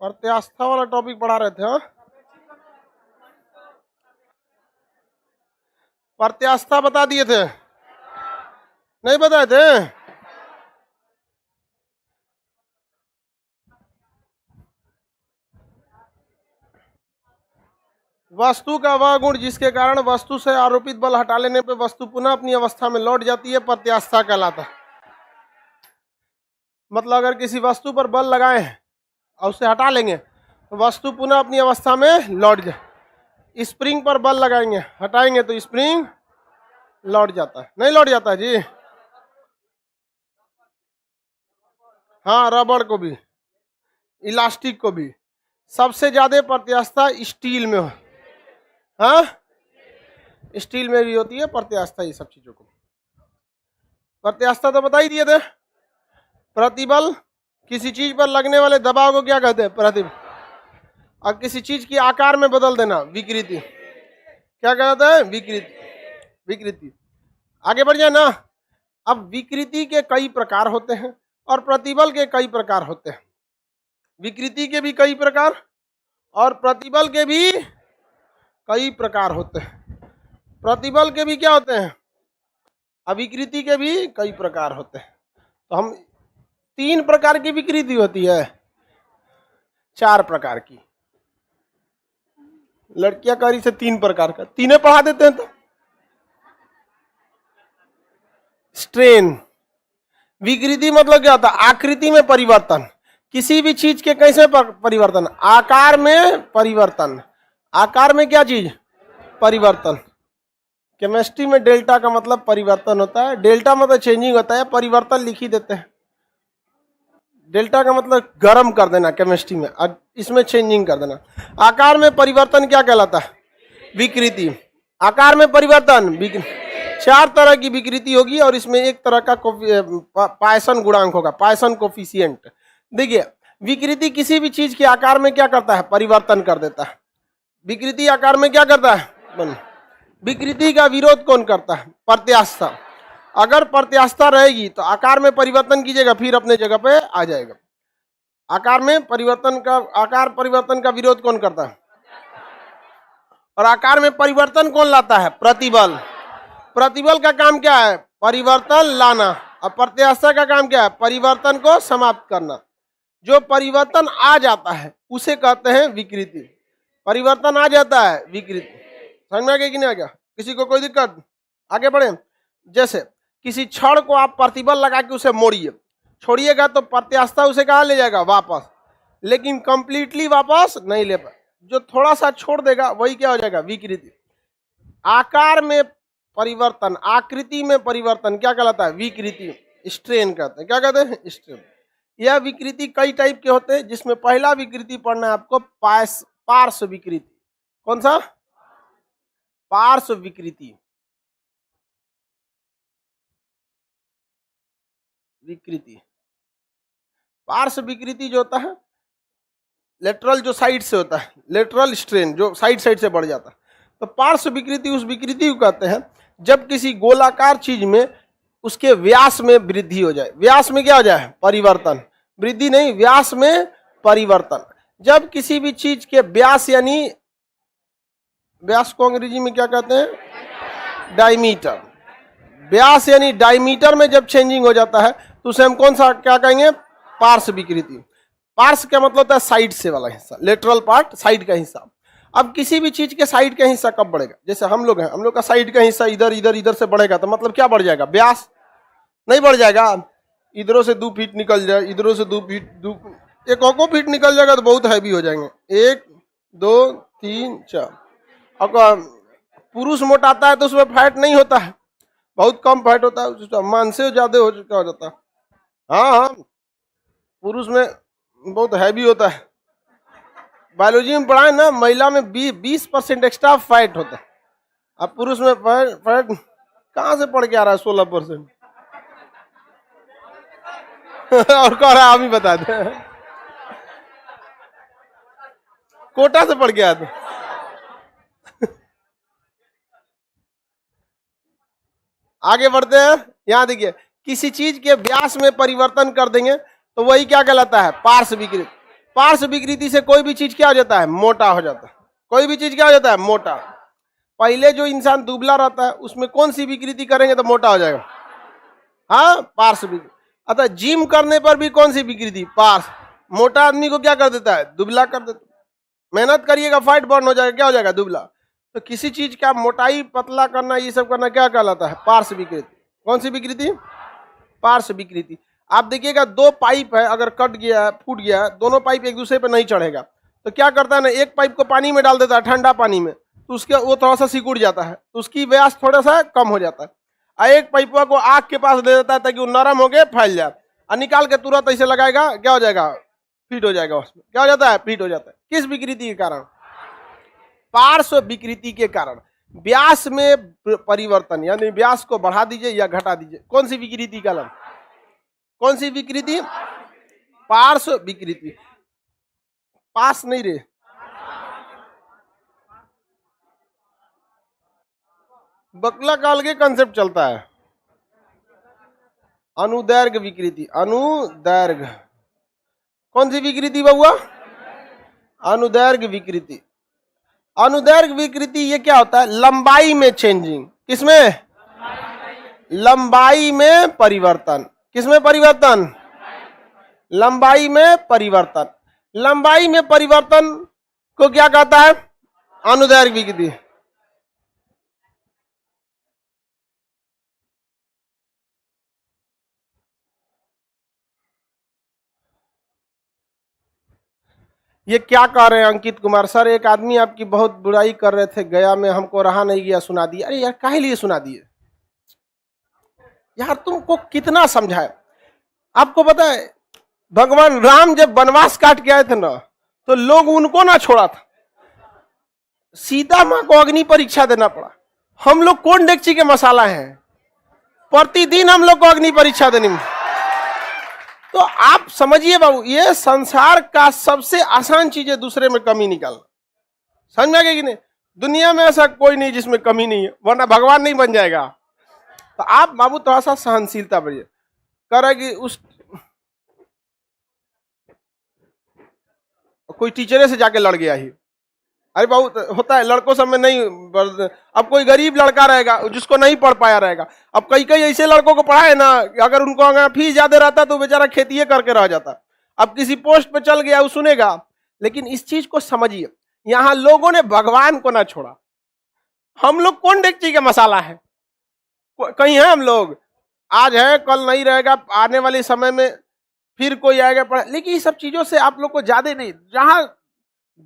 प्रत्यास्था वाला टॉपिक पढ़ा रहे थे। हाँ, प्रत्यास्था बता दिए थे, नहीं बताए थे? वस्तु का वह गुण जिसके कारण वस्तु से आरोपित बल हटा लेने पर वस्तु पुनः अपनी अवस्था में लौट जाती है प्रत्यास्था कहलाता है। मतलब अगर किसी वस्तु पर बल लगाए और उसे हटा लेंगे तो वस्तु पुनः अपनी अवस्था में लौट जाए। स्प्रिंग पर बल लगाएंगे, हटाएंगे तो स्प्रिंग लौट जाता है, नहीं लौट जाता है जी? हाँ, रबड़ को भी, इलास्टिक को भी। सबसे ज्यादा प्रत्यास्था स्टील में हो। हाँ, स्टील में भी होती है प्रत्यास्था। ये सब चीजों को प्रत्यास्था तो बता ही दिए थे। प्रतिबल किसी चीज पर लगने वाले दबाव को क्या कहते हैं? प्रतिबल। और किसी चीज की आकार में बदल देना विकृति, क्या कहते हैं? विकृति। विकृति। आगे बढ़ जाए ना। अब विकृति के कई प्रकार होते हैं और प्रतिबल के कई प्रकार होते हैं। विकृति के भी कई प्रकार और प्रतिबल के भी कई प्रकार होते हैं। प्रतिबल के भी क्या होते हैं? अविकृति के भी कई प्रकार होते हैं। तो हम 3 प्रकार की विकृति होती है, 4 प्रकार की। लड़कियां करी से 3 प्रकार का, 3 पढ़ा देते हैं। तो स्ट्रेन विकृति मतलब क्या होता है? आकृति में परिवर्तन। किसी भी चीज के कैसे परिवर्तन? आकार में परिवर्तन। आकार में क्या चीज? परिवर्तन। केमिस्ट्री में डेल्टा का मतलब परिवर्तन होता है। डेल्टा मतलब चेंजिंग होता है, परिवर्तन लिख ही देते हैं। डेल्टा का मतलब गर्म कर देना केमिस्ट्री में, और इसमें चेंजिंग कर देना। आकार में परिवर्तन क्या कहलाता है? विकृति। आकार में परिवर्तन 4 तरह की विकृति होगी और इसमें एक तरह का पायसन गुणांक होगा, पायसन कोफिशिएंट। देखिए, विकृति किसी भी चीज के आकार में क्या करता है? परिवर्तन कर देता है। विकृति आकार में क्या करता है? विकृति का विरोध कौन करता है? प्रत्यास्था। अगर प्रत्यास्था रहेगी तो आकार में परिवर्तन कीजिएगा, फिर अपने जगह पे आ जाएगा। आकार में परिवर्तन का, आकार परिवर्तन का विरोध कौन करता है? और आकार में परिवर्तन कौन लाता है? प्रतिबल। प्रतिबल का काम क्या है? परिवर्तन लाना। और प्रत्यास्था का काम क्या है? परिवर्तन को समाप्त करना। जो परिवर्तन आ जाता है उसे कहते हैं विकृति। परिवर्तन आ जाता है विकृति। समझ में आ गया कि नहीं आ गया? किसी को कोई दिक्कत? आगे बढ़े। जैसे किसी छड़ को आप प्रतिबल लगा के उसे मोड़िए, छोड़िएगा तो प्रत्यास्था उसे कहाँ ले जाएगा? वापस। लेकिन कंप्लीटली वापस नहीं ले पाए। जो थोड़ा सा छोड़ देगा वही क्या हो जाएगा? विकृति। आकार में परिवर्तन, आकृति में परिवर्तन क्या कहलाता है? विकृति। स्ट्रेन कहते हैं। क्या कहते हैं? स्ट्रेन। यह विकृति कई टाइप के होते हैं, जिसमें पहला विकृति पढ़ना है आपको पार्श्व विकृति। कौन सा? पार्श्व विकृति। विकृति, पार्श्व विकृति जो होता है, लेटरल जो साइड से होता है, लेटरल स्ट्रेन जो साइड से बढ़ जाता है। तो पार्श्व विकृति उस विकृति को कहते हैं जब किसी गोलाकार चीज में उसके व्यास में वृद्धि हो जाए। व्यास में क्या हो जाए? परिवर्तन। वृद्धि नहीं, व्यास में परिवर्तन। जब किसी भी चीज के व्यास, यानी व्यास को अंग्रेजी में क्या कहते हैं? डायमीटर। व्यास यानी डायमीटर में जब चेंजिंग हो जाता है तो उसे हम कौन सा क्या कहेंगे? पार्श्व विकृति। पार्श्व क्या मतलब होता है? साइड से वाला हिस्सा, लेटरल पार्ट, साइड का हिस्सा। अब किसी भी चीज के साइड का हिस्सा कब बढ़ेगा? जैसे हम लोग हैं, हम लोग का साइड का हिस्सा इधर इधर इधर से बढ़ेगा तो मतलब क्या बढ़ जाएगा? व्यास नहीं बढ़ जाएगा। इधरों से 2 फीट निकल जाए, इधरों से 2 फीट, 1 फीट निकल जाएगा तो बहुत हैवी हो जाएंगे। 1 2 3 4। अब पुरुष मोटाता है तो उसमें फैट नहीं होता है, बहुत कम फैट होता है, मांस ज्यादा हो चुका हो जाता है। हाँ हाँ, पुरुष में बहुत हैवी होता है। बायोलॉजी में पढ़ा है ना, महिला में 20% एक्स्ट्रा फैट होता है, अब पुरुष में फैट कहाँ से पढ़ के आ रहा है? 16%। और कह रहा है हम ही बता दें, कोटा से पढ़ के आते। आगे बढ़ते हैं। यहां देखिए, किसी चीज के व्यास में परिवर्तन कर देंगे तो वही क्या कहलाता है? पार्श्व विकृति। पार्श्व विकृति से कोई भी चीज क्या हो जाता है? मोटा हो जाता है। कोई भी चीज क्या हो जाता है? मोटा। पहले जो इंसान दुबला रहता है उसमें कौन सी विकृति करेंगे तो मोटा हो जाएगा? हाँ, पार्श्व विकृति। अतः जिम करने पर भी कौन सी विकृति? पार्श्व। मोटा आदमी को क्या कर देता है? दुबला कर देता है। मेहनत करिएगा, फैट बर्न हो जाएगा, क्या हो जाएगा? दुबला। तो किसी चीज का मोटाई पतला करना, ये सब करना क्या कहलाता है? पार्श्व विकृति। कौन सी विकृति? पार्श्व विकृति। आप देखिएगा, दो पाइप है, अगर कट गया है, फूट गया है, दोनों पाइप एक दूसरे पे नहीं चढ़ेगा, तो क्या करता है ना, एक पाइप को पानी में डाल देता है, ठंडा पानी में, तो उसके वो थोड़ा सा सिकुड़ जाता है, तो उसकी व्यास थोड़ा सा कम हो जाता है। और एक पाइप को आग के पास दे देता है ताकि वो नरम हो गए फैल जाए, और निकाल के तुरंत ऐसे लगाएगा, क्या हो जाएगा? फिट हो जाएगा। उसमें क्या हो जाता है? फिट हो जाता है। किस विकृति के कारण? पार्श्व विकृति के कारण। व्यास में परिवर्तन, यानी व्यास को बढ़ा दीजिए या घटा दीजिए, कौन सी विकृति का नाम? कौन सी विकृति? पार्श्व विकृति। पास नहीं रे, बकला काल के कंसेप्ट चलता है। अनुदैर्घ्य विकृति। अनुदैर्घ्य कौन सी विकृति बउआ? अनुदैर्घ्य विकृति। अनुदैर्घ्य विकृति ये क्या होता है? लंबाई में चेंजिंग। किसमें? लंबाई में परिवर्तन। किसमें परिवर्तन? लंबाई में परिवर्तन। लंबाई में परिवर्तन को क्या कहता है? अनुदैर्घ्य विकृति। ये क्या कह रहे हैं अंकित कुमार सर? एक आदमी आपकी बहुत बुराई कर रहे थे गया में, हमको रहा नहीं गया, सुना दिया। अरे यार, काहे लिए सुना दिए यार? तुमको कितना समझाए। आपको पता है भगवान राम जब वनवास काट के आए थे ना, तो लोग उनको ना छोड़ा था, सीता मां को अग्नि परीक्षा देना पड़ा। हम लोग कौन डेगची के मसाला हैं? प्रतिदिन हम लोग को अग्नि परीक्षा देनी। तो आप समझिए बाबू, ये संसार का सबसे आसान चीज है दूसरे में कमी निकालना। समझ में आ गया कि नहीं? दुनिया में ऐसा कोई नहीं जिसमें कमी नहीं है, वरना भगवान नहीं बन जाएगा। तो आप बाबू थोड़ा सा सहनशीलता बढ़िए। कह रहा है कि उस कोई टीचरे से जाके लड़ गया ही। अरे बाबू, होता है लड़कों सब में नहीं। अब कोई गरीब लड़का रहेगा जिसको नहीं पढ़ पाया रहेगा, अब कई कई ऐसे लड़कों को पढ़ाए ना, अगर उनको अगर फीस ज्यादा रहता तो बेचारा खेती करके रह जाता। अब किसी पोस्ट पे चल गया, वो सुनेगा। लेकिन इस चीज को समझिए, यहाँ लोगों ने भगवान को ना छोड़ा। हम लोग कौन डेगची का मसाला है? कहीं है हम लोग? आज है, कल नहीं रहेगा, आने वाले समय में फिर कोई आएगा पढ़ा। लेकिन ये सब चीजों से आप लोग को ज्यादा नहीं, जहां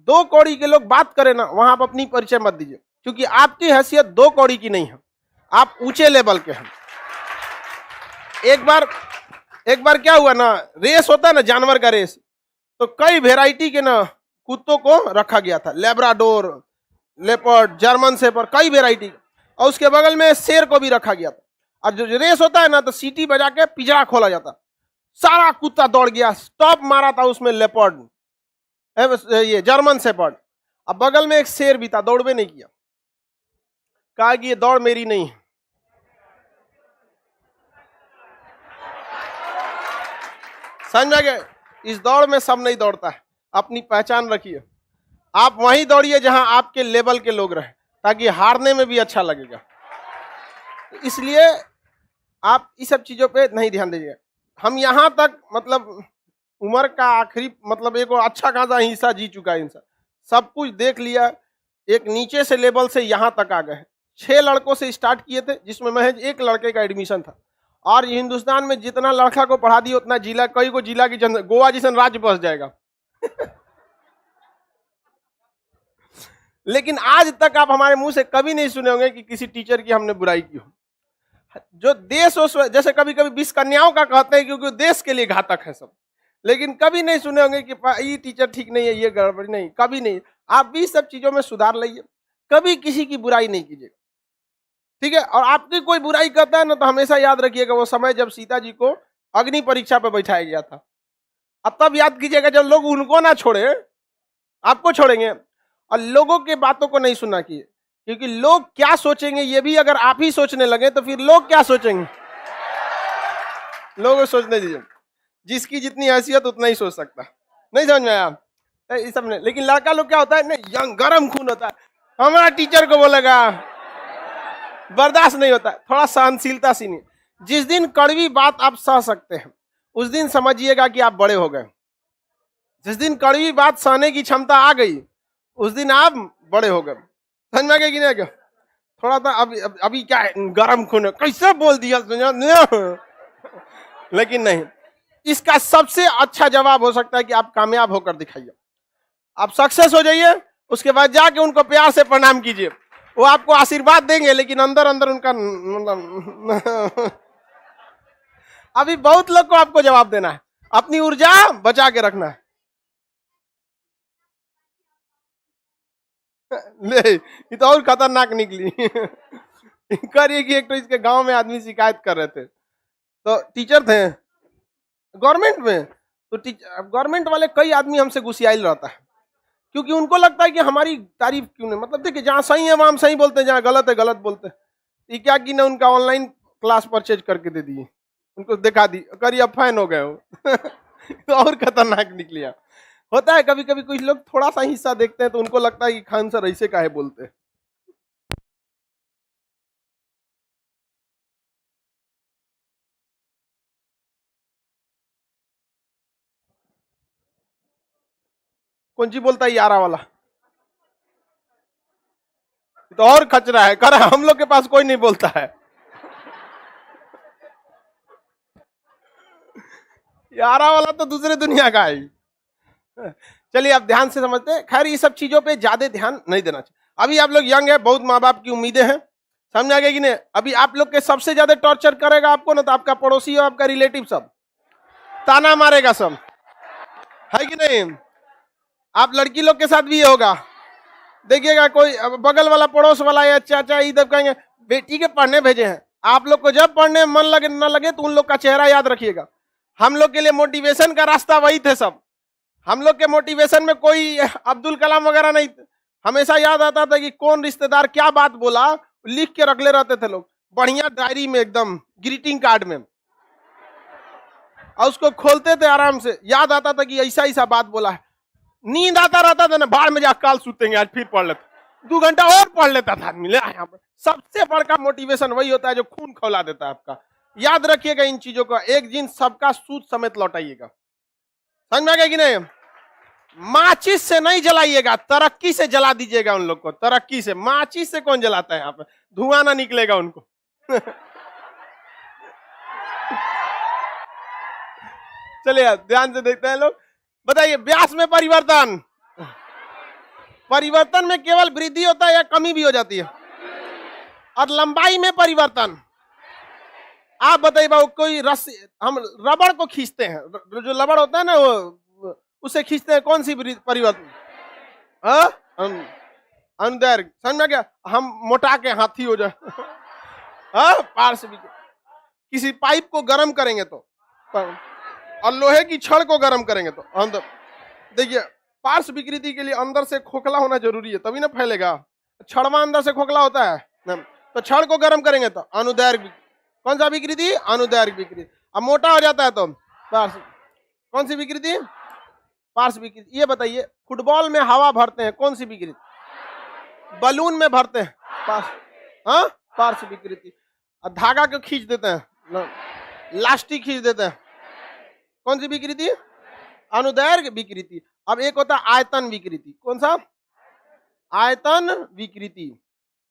2 कौड़ी के लोग बात करें ना, वहां आप अपनी परिचय मत दीजिए, क्योंकि आपकी हैसियत 2 कौड़ी की नहीं है, आप ऊंचे लेवल के हैं। एक बार क्या हुआ ना, रेस होता है ना, जानवर का रेस, तो कई वेराइटी के ना कुत्तों को रखा गया था, लेब्राडोर, लेपर्ड, जर्मन शेफर्ड, कई वेराइटी, और उसके बगल में शेर को भी रखा गया था। और जो रेस होता है ना, तो सीटी बजा के पिंजरा खोला जाता, सारा कुत्ता दौड़ गया, स्टॉप मारा था उसमें लेपर्ड, ये जर्मन शेफर्ड, अब बगल में एक शेर भी था, दौड़वे नहीं किया, कहा कि ये दौड़ मेरी नहीं है। समझ में आ गया? इस दौड़ में सब नहीं दौड़ता है, अपनी पहचान रखिए। आप वहीं दौड़िए जहां आपके लेवल के लोग रहे, ताकि हारने में भी अच्छा लगेगा। इसलिए आप इस सब चीजों पे नहीं ध्यान दीजिए। हम यहाँ तक मतलब उम्र का आखिरी मतलब एक अच्छा खासा हिस्सा जी चुका है इंसान, सब कुछ देख लिया, एक नीचे से लेवल से यहाँ तक आ गए। 6 लड़कों से स्टार्ट किए थे, जिसमें महज 1 लड़के का एडमिशन था, और हिंदुस्तान में जितना लड़का को पढ़ा दिया उतना जिला, कई को जिला की गोवा जैसा राज्य बस जाएगा। लेकिन आज तक आप हमारे मुंह से कभी नहीं सुने होंगे कि किसी टीचर की हमने बुराई की हो। जो देश जैसे कभी कभी 20 कन्याओं का कहते हैं, क्योंकि देश के लिए घातक है सब, लेकिन कभी नहीं सुने होंगे कि ये टीचर ठीक नहीं है, ये गड़बड़ी नहीं, कभी नहीं। आप भी सब चीजों में सुधार लाइए, कभी किसी की बुराई नहीं कीजिएगा, ठीक है? और आपकी कोई बुराई करता है ना, तो हमेशा याद रखिएगा वो समय जब सीता जी को अग्नि परीक्षा पर बैठाया गया था। अब तब याद कीजिएगा जब लोग उनको ना छोड़े, आपको छोड़ेंगे। और लोगों के बातों को नहीं सुनना चाहिए, क्योंकि लोग क्या सोचेंगे ये भी अगर आप ही सोचने लगे तो फिर लोग क्या सोचेंगे? लोग सोचने दीजिए, जिसकी जितनी हैसियत उतना ही सोच सकता। नहीं समझ में आया? ये सब नहीं, लेकिन लड़का लोग क्या होता है ना, यंग गरम खून होता है। हमारा टीचर को बोलेगा, बर्दाश्त नहीं होता, थोड़ा सहनशीलता सी नहीं। जिस दिन कड़वी बात आप सह सकते हैं उस दिन समझिएगा कि आप बड़े हो गए। जिस दिन कड़वी बात सहने की क्षमता आ गई उस दिन आप बड़े हो गए। समझ में आ गया कि नहीं? थोड़ा सा अभी क्या है, गरम खून है, कैसे बोल दिया लेकिन नहीं, इसका सबसे अच्छा जवाब हो सकता है कि आप कामयाब होकर दिखाइए, आप सक्सेस हो जाइए, उसके बाद जाके उनको प्यार से प्रणाम कीजिए, वो आपको आशीर्वाद देंगे, लेकिन अंदर अंदर उनका मतलब अभी बहुत लोग को आपको जवाब देना है, अपनी ऊर्जा बचा के रखना है। ले, ये तो और खतरनाक निकली करिए कि एक तो इसके गांव में आदमी शिकायत कर रहे थे, तो टीचर थे गवर्नमेंट में, तो गवर्नमेंट वाले कई आदमी हमसे गुस्साइल रहता है, क्योंकि उनको लगता है कि हमारी तारीफ क्यों नहीं, मतलब देखिए जहाँ सही है वहां हम सही बोलते हैं, जहाँ गलत है गलत बोलते हैं। ये क्या कि ना उनका ऑनलाइन क्लास परचेज करके दे दिए, उनको दिखा दी, करिए अब फैन हो गए हो तो और खतरनाक निकलिया। होता है कभी कभी कुछ लोग थोड़ा सा हिस्सा देखते हैं तो उनको लगता है कि खान सर ऐसे काहे बोलते हैं। कौन सी बोलता है यारा वाला, तो और खचरा है, कर हम लोग के पास कोई नहीं बोलता है यारा वाला तो दूसरे दुनिया का है। चलिए आप ध्यान से समझते हैं। खैर ये सब चीजों पे ज्यादा ध्यान नहीं देना चाहिए। अभी आप लोग यंग है, बहुत माँ बाप की उम्मीदें हैं, समझ आ गया कि नहीं? अभी आप लोग के सबसे ज्यादा टॉर्चर करेगा आपको ना, तो आपका पड़ोसी और आपका रिलेटिव सब ताना मारेगा सब, है कि नहीं? आप लड़की लोग के साथ भी ये होगा, देखिएगा कोई बगल वाला पड़ोस वाला या चाचा इधर कहेंगे बेटी के पढ़ने भेजे हैं, आप लोग को जब पढ़ने मन लगे न लगे तो उन लोग का चेहरा याद रखिएगा। हम लोग के लिए मोटिवेशन का रास्ता वही थे सब, हम लोग के मोटिवेशन में कोई अब्दुल कलाम वगैरह नहीं, हमेशा याद आता था कि कौन रिश्तेदार क्या बात बोला, लिख के रख ले रहते थे लोग बढ़िया डायरी में, एकदम ग्रीटिंग कार्ड में, और उसको खोलते थे आराम से, याद आता था कि ऐसा ऐसा बात बोला है। नींद आता रहता था ना, बाहर में जाकर काल सूतेंगे, आज फिर पढ़ लेते, 2 घंटा और पढ़ लेता था आदमी। यहाँ पर सबसे बड़का मोटिवेशन वही होता है जो खून खौला देता है आपका। याद रखिएगा इन चीजों का, एक दिन सबका सूद समेत लौटाइएगा। समझ में आ गया कि नहीं? माचिस से नहीं जलाइएगा, तरक्की से जला दीजिएगा उन लोग को, तरक्की से। माचिस से कौन जलाता है यहाँ पे, धुआं ना निकलेगा उनको चलिए ध्यान से देखते हैं लोग, बताइए व्यास में परिवर्तन, परिवर्तन में केवल वृद्धि होता है या कमी भी हो जाती है? और लंबाई में परिवर्तन, आप बताइए बाबू, कोई रस्सी, हम रबड़ को खींचते हैं, जो रबड़ होता है ना वो, उसे खींचते हैं, कौन सी परिवर्तन? अंदर, समझ में क्या, हम मोटा के हाथी हो जाए पार से भी, किसी पाइप को गर्म करेंगे तो, और लोहे की छड़ को गर्म करेंगे तो अंदर, देखिए पार्श्व विकृति के लिए अंदर से खोखला होना जरूरी है, तभी ना फैलेगा। छड़वा अंदर से खोखला होता है, तो छड़ को गर्म करेंगे तो अनुदैर्घ्य, कौन सा विकृति? अनुदैर्घ्य विकृति। अब मोटा हो जाता है तो पार्श्व, कौन सी विकृति? पार्श्व विकृति। ये बताइए फुटबॉल में हवा भरते हैं, कौन सी विकृति? बलून में भरते हैं, पार्श्व विकृति। धागा को खींच देते हैं, लास्टिक खींच देते हैं, कौन सी विकृति? अनुदैर्घ्य विकृति। अब एक होता है आयतन विकृति, कौन सा? आयतन विकृति,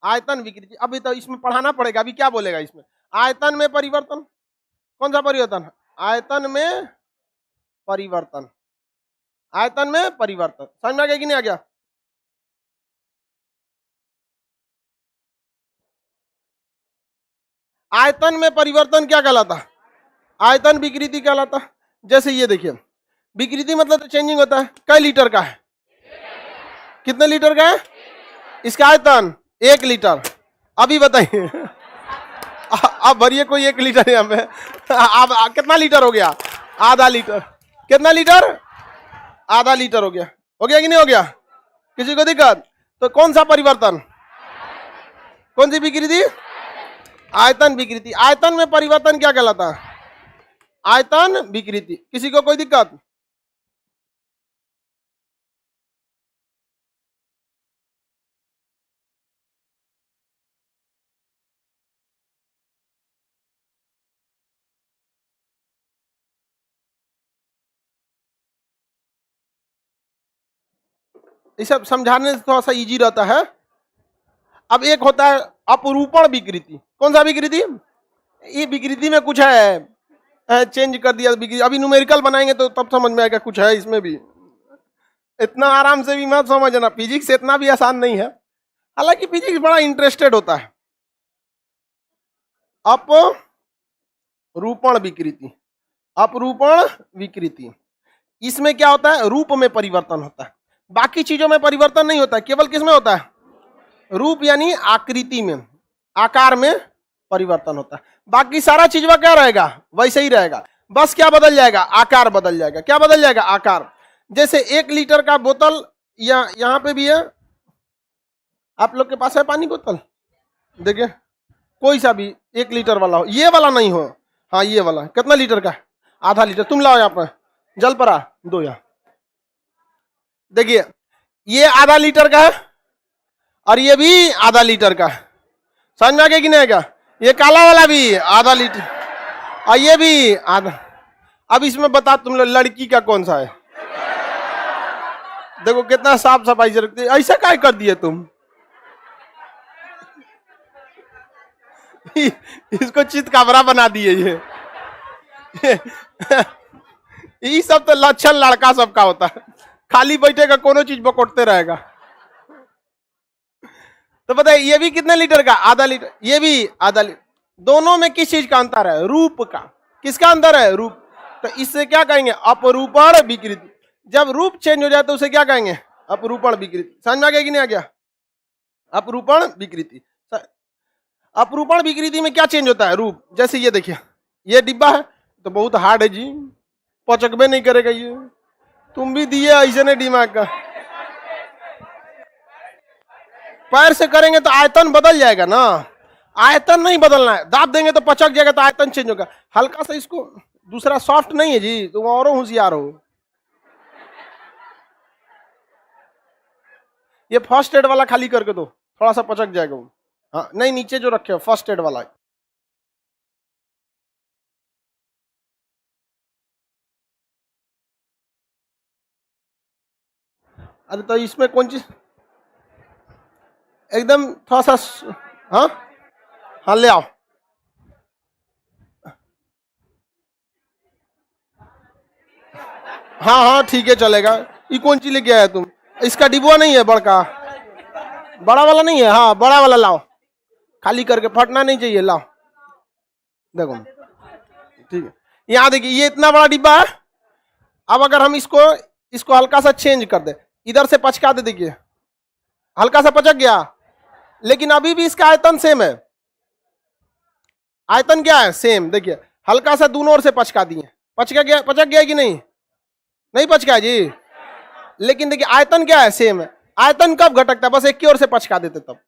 आयतन विकृति। अभी तो इसमें पढ़ाना पड़ेगा, अभी क्या बोलेगा इसमें? आयतन में परिवर्तन, कौन सा परिवर्तन? आयतन में परिवर्तन, आयतन में परिवर्तन। समझ में आ गया कि नहीं आ गया? आयतन में परिवर्तन क्या कहलाता? आयतन विकृति कहलाता। जैसे ये देखिए, विकृति मतलब तो चेंजिंग होता है। कई लीटर का है? कितने लीटर का है? इसका आयतन 1 लीटर। अभी बताइए अब भरिए कोई 1 लीटर यहाँ पे, अब कितना लीटर हो गया? आधा लीटर। कितना लीटर? आधा लीटर हो गया। हो गया कि नहीं हो गया? किसी को दिक्कत? तो कौन सा परिवर्तन, कौन सी विकृति? आयतन विकृति। आयतन में परिवर्तन क्या कहलाता है? आयतन विकृति। किसी को कोई दिक्कत? ये सब समझाने से थोड़ा सा इजी रहता है। अब एक होता है अपरूपण विकृति। कौन सा विकृति? ये विकृति में कुछ है, चेंज कर दिया विकृति। अभी न्यूमेरिकल बनाएंगे तो तब समझ में आएगा कुछ है इसमें भी। इतना आराम से भी मत समझना, फिजिक्स इतना भी आसान नहीं है, हालांकि फिजिक्स बड़ा इंटरेस्टेड होता है। अपरूपण विकृति, अपरूपण विकृति, इसमें क्या होता है? रूप में परिवर्तन होता है। बाकी चीजों में परिवर्तन नहीं होता है, केवल किस में होता है? रूप यानी आकृति में, आकार में परिवर्तन होता है। बाकी सारा चीज क्या रहेगा? वैसे ही रहेगा, बस क्या बदल जाएगा? आकार बदल जाएगा। क्या बदल जाएगा? आकार। जैसे 1 लीटर का बोतल, यहां पे भी है, आप लोग के पास है पानी बोतल? देखिए कोई सा भी 1 लीटर वाला हो, ये वाला नहीं हो, हाँ ये वाला। कितना लीटर का? आधा लीटर। तुम लाओ यहाँ पर जल परा दो यहाँ। देखिए ये आधा लीटर का है और ये भी आधा लीटर का है। समझ में आ गया कि नहीं आएगा? ये काला वाला भी आधा लीटर और ये भी आधा। अब इसमें बता तुम लोग लड़की का कौन सा है? देखो कितना साफ सफाई से रखते। ऐसा काय कर दिए तुम? इसको चित काबरा बना दिए ये सब तो लक्षण लड़का सबका होता है, खाली बैठेगा कोनो चीज बकोटते रहेगा। तो बताइए ये भी कितने लीटर का? आधा लीटर। ये भी आधा लीटर। दोनों में किस चीज का अंतर है? रूप का। किसका अंतर है? रूप। तो इससे क्या कहेंगे? अपरूपण विकृति। जब रूप चेंज हो जाए तो उसे क्या कहेंगे? अपरूपण विकृति। समझ में आ गया कि नहीं आ गया? अपरूपण विकृति। अपरूपण विकृति में क्या चेंज होता है? रूप। जैसे ये देखिए, ये डिब्बा है तो बहुत हार्ड है जी, पचकबे नहीं करेगा ये। तुम भी दिए ऐसे नहीं दिमाग का। पैर से करेंगे तो आयतन बदल जाएगा ना, आयतन नहीं बदलना है। दाब देंगे तो पचक जाएगा, तो आयतन चेंज होगा। हल्का सा इसको, दूसरा सॉफ्ट नहीं है जी, तुम और होशियार हो। ये फर्स्ट एड वाला खाली करके दो, थोड़ा सा पचक जाएगा वो। हाँ नहीं, नीचे जो रखे हो फर्स्ट एड वाला। अरे तो इसमें कौन चीज एकदम थोड़ा सा, हाँ हाँ ले आओ। हाँ हाँ ठीक है चलेगा। ये कौन चीज लेके आया तुम? इसका डिब्बा नहीं है बड़का, बड़ा वाला नहीं है? हाँ बड़ा वाला लाओ, खाली करके, फटना नहीं चाहिए। लाओ देखो, ठीक है। यहाँ देखिए ये इतना बड़ा डिब्बा है। अब अगर हम इसको हल्का सा चेंज कर दे, इधर से पचका दे, देखिए हल्का सा पचक गया, लेकिन अभी भी इसका आयतन सेम है। आयतन क्या है? सेम। देखिए हल्का सा दोनों ओर से पचका दिए, पचक गया कि नहीं? नहीं पचका जी, लेकिन देखिए आयतन क्या है? सेम है। आयतन कब घटकता है? बस एक की ओर से पचका देते तब।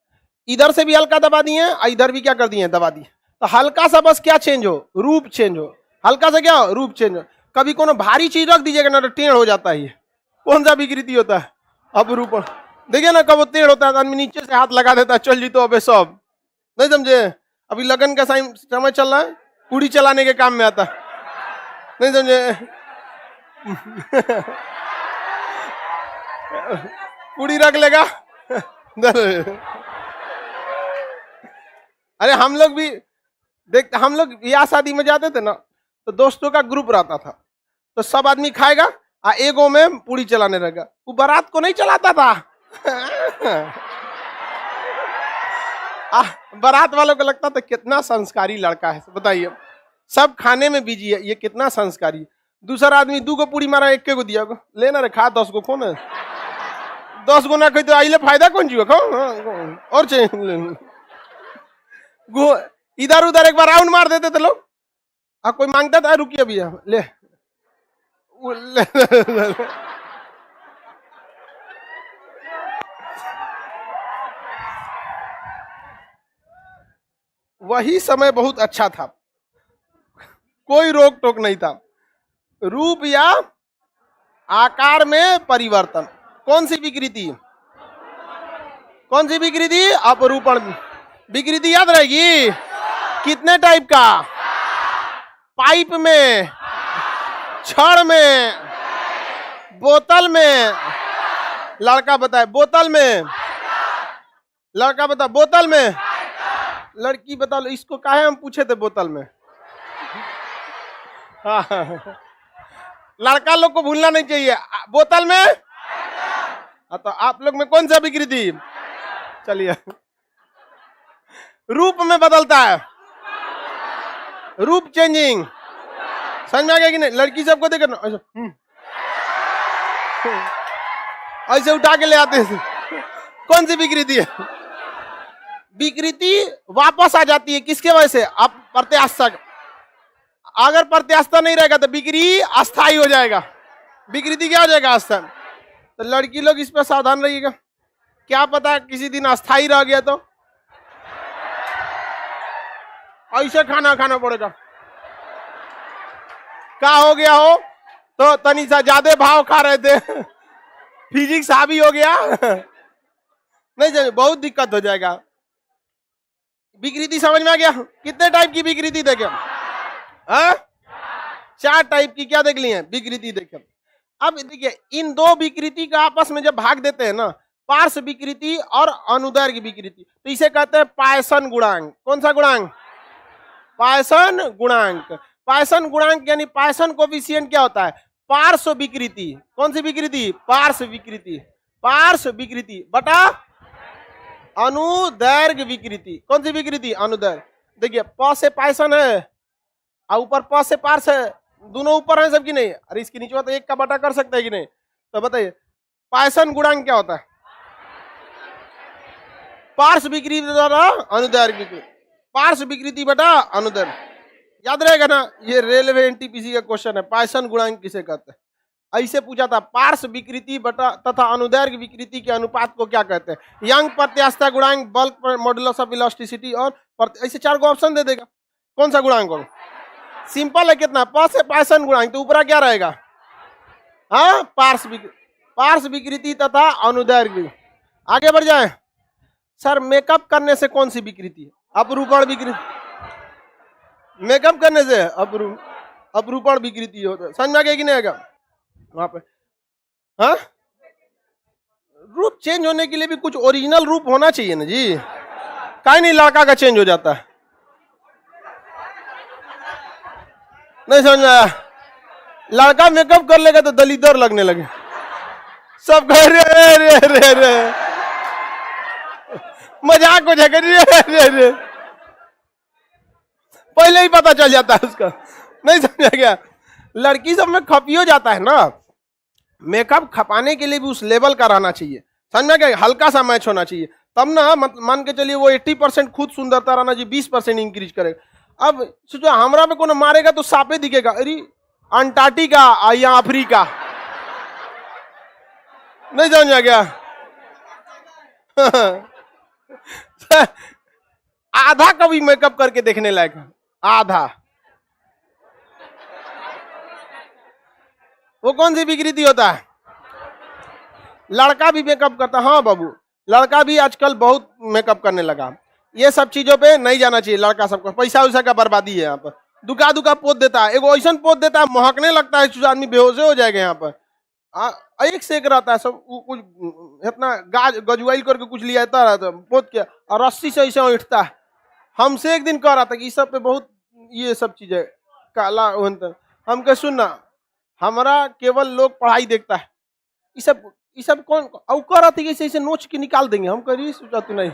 इधर से भी हल्का दबा दिए और इधर भी क्या कर दिए? दबा दिए। तो हल्का सा बस क्या चेंज हो? रूप चेंज हो। हल्का सा क्या हो? रूप चेंज हो। कभी कोनो भारी चीज रख दीजिएगा ना तो टेढ़ हो जाता है। ये कौन सा विकृति होता है? अपरूपण। देखिए ना कब टेढ़ होता है, आदमी नीचे से हाथ लगा देता है, चल जी तो अबे सब नहीं समझे। अभी लगन का समय चल रहा है, पूरी चलाने के काम में आता है, नहीं समझे। पूरी रख लेगा। अरे हम लोग भी देख, हम लोग ब्याह शादी में जाते थे ना, तो दोस्तों का ग्रुप रहता था, तो सब आदमी खाएगा आ एगो में पूरी चलाने रहेगा। वो बारात को नहीं चलाता था। बारात वालों को लगता था कितना संस्कारी लड़का है, बताइए सब खाने में बिजी है, ये कितना संस्कारी। दूसरा आदमी 2 गो पूरी मारा, 1 को दिया, लेना रे खा, 10 गो खो ना, 10 गो ना खाई तो आइले फायदा कौन जी खाओ। और चाहिए इधर उधर एक बार राउंड मार देते थे लोग। कोई मांगता था रुकिए भैया ले, वही समय बहुत अच्छा था, कोई रोक टोक नहीं था। रूप या आकार में परिवर्तन। कौन सी विकृति? कौन सी विकृति? अपरूपण विकृति। याद रहेगी कितने टाइप का? पाइप में, छड़ में, बोतल में, लड़का बताए बोतल में, लड़का बता बोतल में, लड़की बता लो इसको काहे हम पूछे थे बोतल में। हाँ, लड़का लोग को भूलना नहीं चाहिए। बोतल में, तो आप लोग में कौन सा विकृति? चलिए, रूप में बदलता है, रूप चेंजिंग, समझ में आ गया कि नहीं? लड़की सबको देख ऐसे उठा के ले आते हैं, कौन सी विकृति है? विकृति वापस आ जाती है किसके वजह से? आप प्रत्याशा, अगर प्रत्याशा नहीं रहेगा तो बिक्री अस्थायी हो जाएगा। विकृति क्या हो जाएगा? अस्थायी। तो लड़की लोग इस पर सावधान रहिएगा, क्या पता किसी दिन अस्थायी रह गया तो ऐसे खाना खाना पड़ेगा। क्या हो गया हो तो तनी सा ज्यादा भाव खा रहे थे, फिजिक्स हावी हो गया, नहीं समझ, बहुत दिक्कत हो जाएगा। विकृति समझ में आ गया? कितने टाइप की विकृति देखे? हाँ, 4 टाइप की क्या देख ली है? विकृति देखे। अब देखिए, इन 2 विकृति का आपस में जब भाग देते हैं ना, पार्श्व विकृति और अनुदैर्घ्य विकृति, तो इसे कहते हैं पायसन गुणांक। कौन सा गुणांक? पायसन गुणांक। पायसन गुणांक यानी पायसन कोफिशिएंट क्या होता है? पार्श्व विकृति। कौन सी विकृति? पार्श्व विकृति। पार्श्व विकृति बटा अनुदैर्घ्य विकृति। कौन सी विकृति? अनुदैर्घ्य। देखिए, प से पायसन है और ऊपर प से पार्श्व है, दोनों ऊपर है सबकी नहीं? अरे इसके नीचे तो 1 का बटा कर सकता है कि नहीं? तो बताइए पायसन गुणांक क्या होता है? पार्श्व विकृति द्वारा अनुदैर्घ्य विकृति, पार्श्व विकृति बटा अनुदैर्घ्य। याद रहेगा ना, ये रेलवे एनटीपीसी का क्वेश्चन है, पायसन गुणांक किसे कहते हैं? ऐसे पूछा था, पार्श्व विकृति बटा तथा अनुदैर्घ्य विकृति के अनुपात को क्या कहते हैं? यंग प्रत्यास्थता गुणांक, बल्क मॉडुलस ऑफ इलास्टिसिटी और ऐसे 4 को ऑप्शन दे देगा। कौन सा गुणांक होगा? सिंपल है, कितना? प से पायसन गुणांक, तो ऊपर क्या रहेगा? हाँ, पार्श्व विकृति तथा अनुदैर्घ्य। आगे बढ़ जाए सर, मेकअप करने से कौन सी विकृति है? अपरूपण विकृति। मेकअप करने से अपरूपण विकृति होता है। समझ में आ गया कि नहीं आएगा? वहां पे हाँ, रूप चेंज होने के लिए भी कुछ ओरिजिनल रूप होना चाहिए ना जी। काहे नहीं लड़का का चेंज हो जाता है? नहीं समझ में आया? लड़का मेकअप कर लेगा तो दलिदर लगने लगे, सब कह रे रे रे रे, मजाक हो जाएगा रे रे रे, पहले ही पता चल जाता है उसका। नहीं समझा क्या? लड़की सब में खपी हो जाता है ना, मेकअप खपाने के लिए भी उस लेवल का रहना चाहिए। समझ गया? हल्का सा मैच होना चाहिए, तब ना मान के चलिए वो 80% खुद सुंदरता रहना चाहिए, 20% इंक्रीज करेगा। अब सोचो हमरा पे कोनो मारेगा तो सांपे दिखेगा, अरे अंटार्कटिका या अफ्रीका। नहीं समझ गया? आधा कभी मेकअप करके देखने लायक, आधा। वो कौन सी विकृति होता है? लड़का भी मेकअप करता है। हाँ बाबू, लड़का भी आजकल बहुत मेकअप करने लगा। ये सब चीजों पे नहीं जाना चाहिए लड़का सबको, पैसा वैसा का बर्बादी है यहाँ पर। दुका दुका पोत देता है, एगो ऐसा पोत देता है महकने लगता है, आदमी बेहोश हो जाएगा यहाँ पर। एक से एक रहता है सब, कुछ इतना गजुआई करके कुछ लिया रहता है पोत के, और रस्सी से ऐसे उठता है। हमसे एक दिन कह रहा था कि इस सब पे बहुत ये सब चीजें काला। हम कह सुनना, हमारा केवल लोग पढ़ाई देखता है, ये सब कौन और कह रहा था कि ऐसे नोच के निकाल देंगे। हम कह सोचा तू नहीं,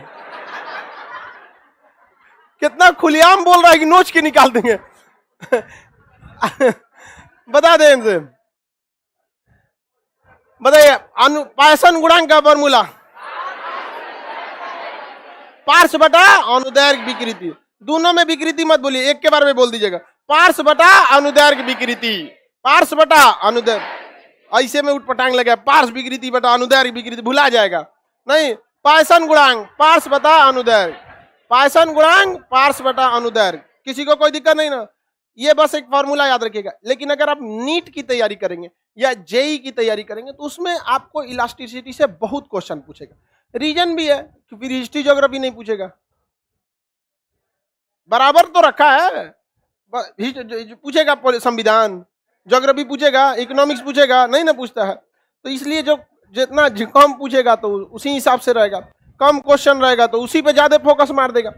कितना खुलेआम बोल रहा है कि नोच के निकाल देंगे। बता दे इनसे, बताइए पायसन गुणांक का फॉर्मूला? पार्श्व बटा अनुदैर्घ्य विकृति। दोनों में विकृति मत बोलिए, एक के बारे में बोल दीजिएगा। पार्श्व बटा अनुदैर्घ्य विकृति, पार्श्व बटा अनुदैर्घ्य। ऐसे में उठपटांग लगे, पार्श्व विकृति बटा अनुदैर्घ्य विकृति, भुला जाएगा नहीं। पायसन गुणांक पार्श्व बटा अनुदैर्घ्य, पायसन गुणांक पार्श्व बटा अनुदैर्घ्य। किसी को कोई दिक्कत नहीं ना? ये बस एक फॉर्मूला याद रखिएगा। लेकिन अगर आप नीट की तैयारी करेंगे या जेई की तैयारी करेंगे तो उसमें आपको इलास्टिसिटी से बहुत क्वेश्चन पूछेगा। रीजन भी है कि फिर हिस्ट्री ज्योग्राफी नहीं पूछेगा, बराबर तो रखा है। पूछेगा संविधान, ज्योग्राफी पूछेगा, इकोनॉमिक्स पूछेगा, नहीं ना पूछता है। तो इसलिए जो जितना कम पूछेगा तो उसी हिसाब से रहेगा, कम क्वेश्चन रहेगा तो उसी पे ज्यादा फोकस मार देगा।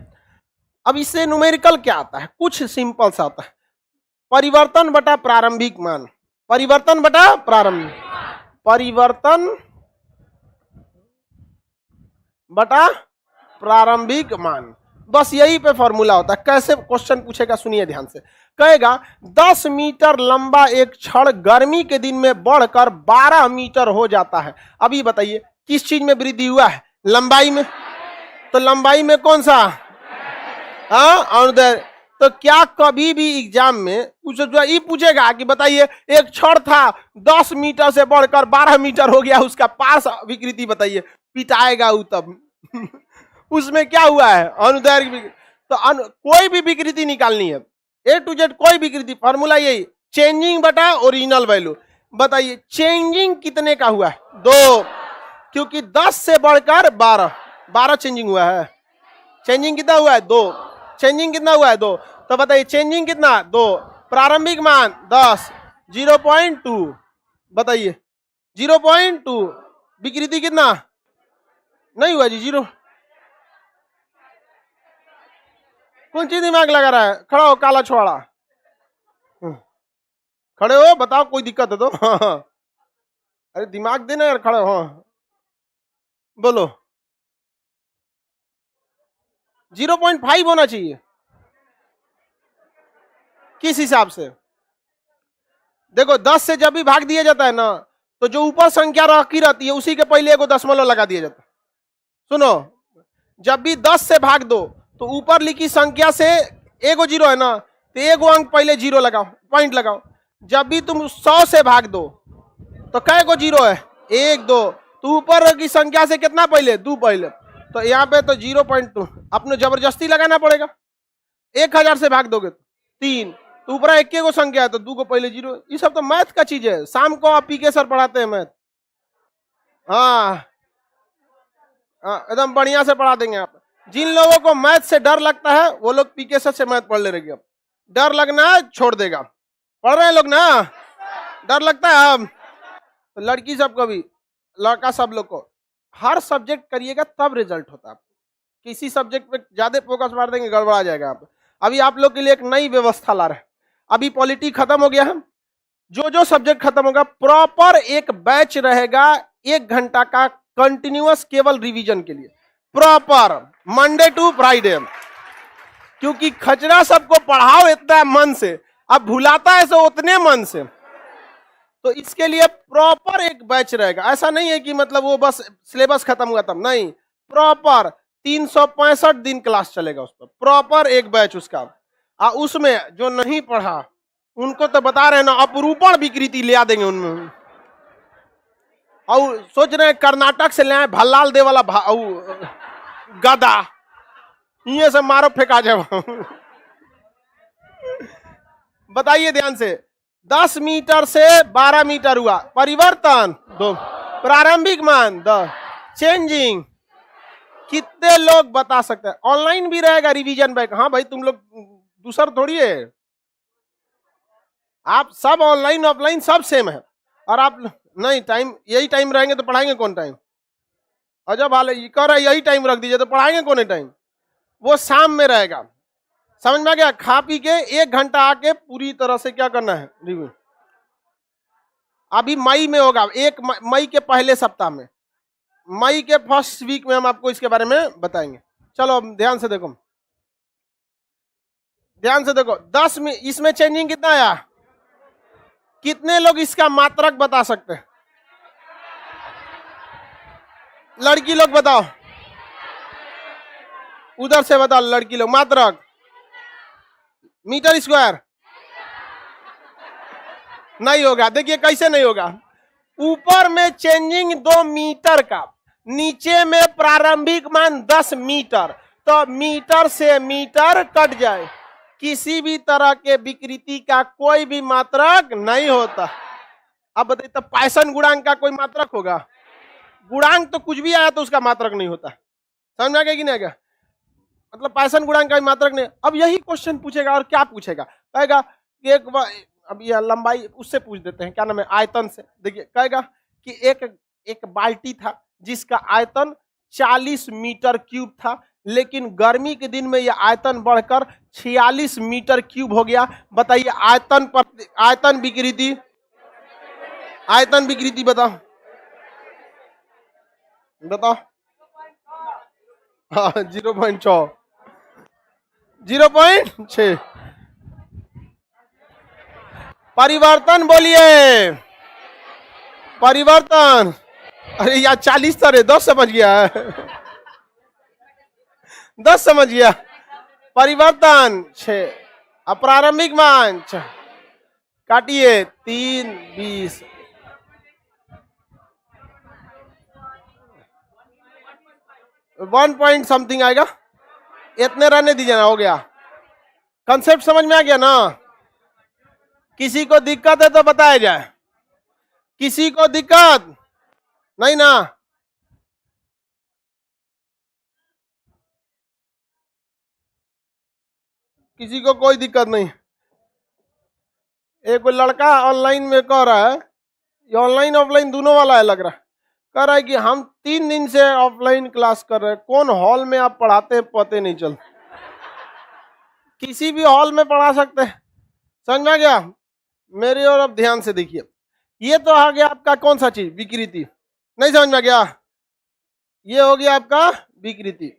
अब इससे न्यूमेरिकल क्या आता है, कुछ सिंपल सा आता है, परिवर्तन बटा प्रारंभिक मान, परिवर्तन बटा प्रारंभिक, परिवर्तन बटा प्रारंभिक मान, बस यही पे फॉर्मूला होता है। कैसे क्वेश्चन पूछेगा सुनिए ध्यान से, कहेगा 10 मीटर लंबा एक क्षण गर्मी के दिन में बढ़कर 12 मीटर हो जाता है। अभी बताइए किस चीज में वृद्धि हुआ है, लंबाई में, तो लंबाई में कौन सा, अनुदैर्ध्य। तो क्या कभी भी एग्जाम में ये पूछेगा कि बताइए एक क्षण था 10 मीटर से बढ़कर 12 मीटर हो गया, उसका पार्श्व विकृति बताइए, पिटाएगा वो तब उसमें क्या हुआ है, अनुदैर्घ्य। तो कोई भी विकृति निकालनी है, ए टू जेड कोई विकृति, फॉर्मूला यही, चेंजिंग बटा ओरिजिनल वैल्यू। बताइए चेंजिंग कितने का हुआ है, 2, क्योंकि 10 से बढ़कर 12 चेंजिंग हुआ है, चेंजिंग कितना हुआ है 2, चेंजिंग कितना हुआ है 2, तो बताइए चेंजिंग कितना 2, प्रारंभिक मान 10, 0.2, बताइए 0.2, विकृति कितना नहीं हुआ जी 0। कौन चीज दिमाग लगा रहा है, खड़ा हो काला छुआड़ा, खड़े हो, बताओ कोई दिक्कत है तो अरे दिमाग देना यार, खड़े हो, बोलो 0.5 होना चाहिए, किस हिसाब से, देखो 10 से जब भी भाग दिया जाता है ना, तो जो ऊपर संख्या रखी रहती है उसी के पहले एगो दशमलव लगा दिया जाता है। सुनो, जब भी 10 से भाग दो तो ऊपर लिखी संख्या से एगो 0 है ना, तो एगो अंक पहले 0 लगाओ, पॉइंट लगाओ। जब भी तुम 100 से भाग दो तो कै गो 0 है, 1 2, तो ऊपर की संख्या से कितना पहले, 2 पहले, तो यहाँ पे तो 0.2 अपने जबरदस्ती लगाना पड़ेगा। 1000 से भाग दोगे 3, तो ऊपर एक गो संख्या है तो 2 को पहले 0। ये सब तो मैथ का चीज है, शाम को आप पीके सर पढ़ाते हैं मैथ, हाँ एकदम बढ़िया से पढ़ा देंगे आप। जिन लोगों को मैथ से डर लगता है वो लोग पीके सर से मैथ पढ़ ले रहे, डर लगना है छोड़ देगा, पढ़ रहे हैं लोग ना, डर लगता है अब, तो लड़की सब को भी, लड़का सब लोग को, हर सब्जेक्ट करिएगा तब रिजल्ट होता है। किसी सब्जेक्ट पे ज्यादा फोकस मार देंगे गड़बड़ा जाएगा आप। अभी आप लोग के लिए एक नई व्यवस्था ला रहे हैं, अभी पॉलिटी खत्म हो गया है, जो सब्जेक्ट खत्म होगा प्रॉपर एक बैच रहेगा 1 घंटा का कंटिन्यूअस केवल रिवीजन के लिए, प्रॉपर मंडे टू फ्राइडे, क्योंकि खचरा सबको पढ़ाओ इतना मन से, अब भुलाता है सो उतने मन से, तो इसके लिए प्रॉपर एक बैच रहेगा। ऐसा नहीं है कि मतलब वो बस सिलेबस खत्म हुआ तब, नहीं, प्रॉपर 365 दिन क्लास चलेगा उस पर, प्रॉपर एक बैच उसका। उसमें जो नहीं पढ़ा उनको तो बता रहे हैं ना, अपरूपण विकृति ले आ देंगे उनमें, और सोच रहे हैं कर्नाटक से ले आए भल्लाल दे वाला गदा, ये सब मारो फेंका जाए बताइए ध्यान से, 10 मीटर से 12 मीटर हुआ, परिवर्तन 2, प्रारंभिक मान 10, चेंजिंग, कितने लोग बता सकते हैं? ऑनलाइन भी रहेगा रिवीजन बैक, हाँ भाई तुम लोग दूसरा थोड़ी है, आप सब ऑनलाइन ऑफलाइन सब सेम है, और आप नहीं टाइम यही टाइम रहेंगे तो पढ़ाएंगे कौन टाइम, अजब हाल है, कह रहा है यही टाइम रख दीजिए तो पढ़ाएंगे कौन है टाइम, वो शाम में रहेगा, समझ में आ गया? खा पी के 1 घंटा आके पूरी तरह से क्या करना है रिव्यू। अभी मई में होगा, 1 मई के पहले सप्ताह में, मई के फर्स्ट वीक में हम आपको इसके बारे में बताएंगे। चलो ध्यान से देखो, ध्यान से देखो, 10 में इसमें चेंजिंग कितना आया, कितने लोग इसका मात्रक बता सकते हैं? लड़की लोग बताओ, उधर से बताओ लड़की लोग, मात्रक मीटर स्क्वायर नहीं होगा। देखिए कैसे नहीं होगा, ऊपर में चेंजिंग 2 मीटर का, नीचे में प्रारंभिक मान 10 मीटर, तो मीटर से मीटर कट जाए, किसी भी तरह के विकृति का कोई भी मात्रक नहीं होता। अब बताइए तो पाइसन गुणांक का कोई मात्रक होगा? गुणांक तो कुछ भी आया तो उसका मात्रक नहीं होता, समझ में आ गया कि नहीं? क्या मतलब पाइसन गुणांक का मात्रक नहीं। अब यही क्वेश्चन पूछेगा और क्या पूछेगा, कहेगा कि एक, अब यह लंबाई उससे पूछ देते हैं, क्या नाम है, आयतन से। देखिए कहेगा कि एक एक बाल्टी था जिसका आयतन 40 मीटर क्यूब था, लेकिन गर्मी के दिन में यह आयतन बढ़कर 46 मीटर क्यूब हो गया। बताइए आयतन विकृति, आयतन विकृति बताओ बताओ। हाँ 0.6, 0.6। परिवर्तन बोलिए, परिवर्तन। अरे यार 40 तरह 10 समझ गया है 10 समझ गया। परिवर्तन 6, प्रारंभिक मान काटिए 3, 20, 1 पॉइंट समथिंग आएगा। इतने रहने दीजिए ना, हो गया। कंसेप्ट समझ में आ गया ना? किसी को दिक्कत है तो बताया जाए। किसी को दिक्कत नहीं ना? किसी को कोई दिक्कत नहीं? एक लड़का ऑनलाइन में कह रहा है, ये ऑनलाइन ऑफलाइन दोनों वाला है लग रहा है, कह रहा है कि हम 3 दिन से ऑफलाइन क्लास कर रहे हैं, कौन हॉल में आप पढ़ाते हैं पता नहीं चल। किसी भी हॉल में पढ़ा सकते हैं, समझ में आ गया? मेरी ओर अब ध्यान से देखिए। ये तो आ गया आपका कौन सा चीज, विकृति। नहीं समझ में आ गया? ये हो गया आपका विकृति,